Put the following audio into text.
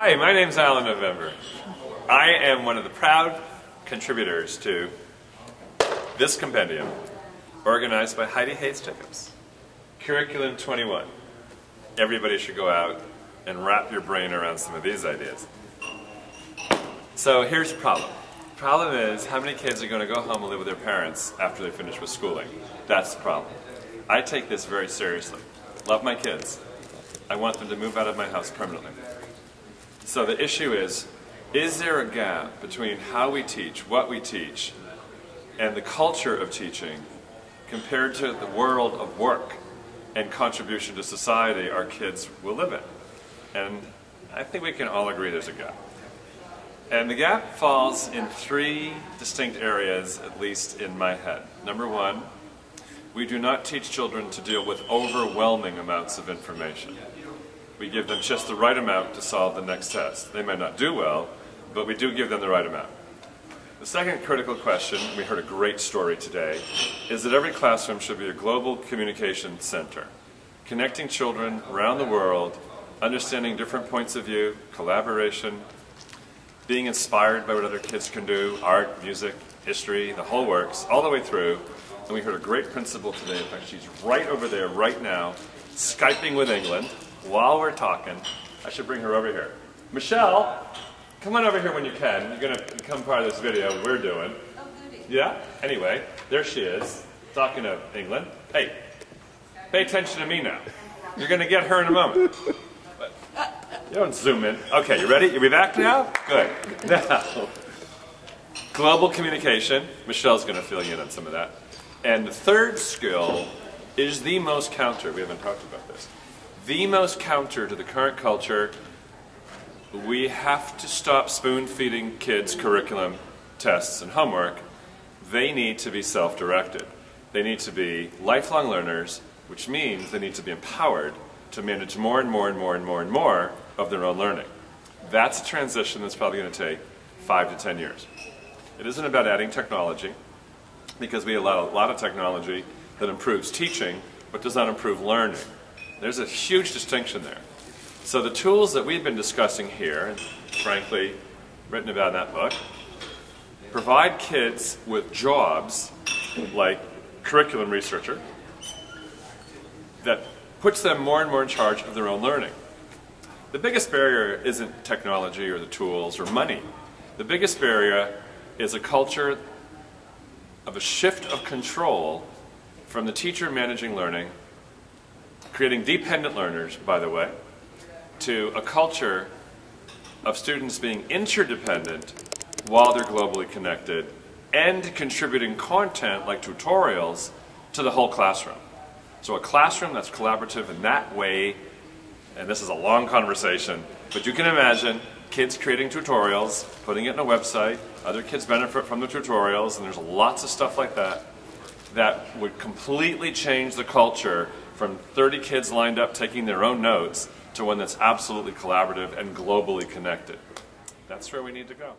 Hi, my name's Alan November. I am one of the proud contributors to this compendium organized by Heidi Hayes Jacobs, Curriculum21. Everybody should go out and wrap your brain around some of these ideas. So here's the problem. The problem is, how many kids are going to go home and live with their parents after they finish with schooling? That's the problem. I take this very seriously. Love my kids. I want them to move out of my house permanently. So the issue is there a gap between how we teach, what we teach, and the culture of teaching compared to the world of work and contribution to society our kids will live in? And I think we can all agree there's a gap. And the gap falls in three distinct areas, at least in my head. Number one, we do not teach children to deal with overwhelming amounts of information. We give them just the right amount to solve the next test. They may not do well, but we do give them the right amount. The second critical question, we heard a great story today, is that every classroom should be a global communication center, connecting children around the world, understanding different points of view, collaboration, being inspired by what other kids can do, art, music, history, the whole works, all the way through. And we heard a great principal today. In fact, she's right over there right now, Skyping with England while we're talking. I should bring her over here. Michelle, come on over here when you can. You're going to become part of this video we're doing. Oh, goody. Yeah? Anyway, there she is, talking to England. Hey, pay attention to me now. You're going to get her in a moment. But you don't zoom in. Okay, you ready? You'll be back now? Good. Now, global communication. Michelle's going to fill you in on some of that. And the third skill is the most counter. We haven't talked about this. The most counter to the current culture. We have to stop spoon-feeding kids curriculum, tests, and homework. They need to be self-directed. They need to be lifelong learners, which means they need to be empowered to manage more and more and more and more and more of their own learning. That's a transition that's probably going to take 5 to 10 years. It isn't about adding technology, because we allow a lot of technology that improves teaching, but does not improve learning. There's a huge distinction there. So the tools that we've been discussing here, and frankly, written about in that book, provide kids with jobs like curriculum researcher that puts them more and more in charge of their own learning. The biggest barrier isn't technology or the tools or money. The biggest barrier is a culture of a shift of control from the teacher managing learning, creating dependent learners, by the way, to a culture of students being interdependent while they're globally connected and contributing content like tutorials to the whole classroom. So a classroom that's collaborative in that way, and this is a long conversation, but you can imagine kids creating tutorials, putting it in a website, other kids benefit from the tutorials, and there's lots of stuff like that that would completely change the culture from 30 kids lined up taking their own notes to one that's absolutely collaborative and globally connected. That's where we need to go.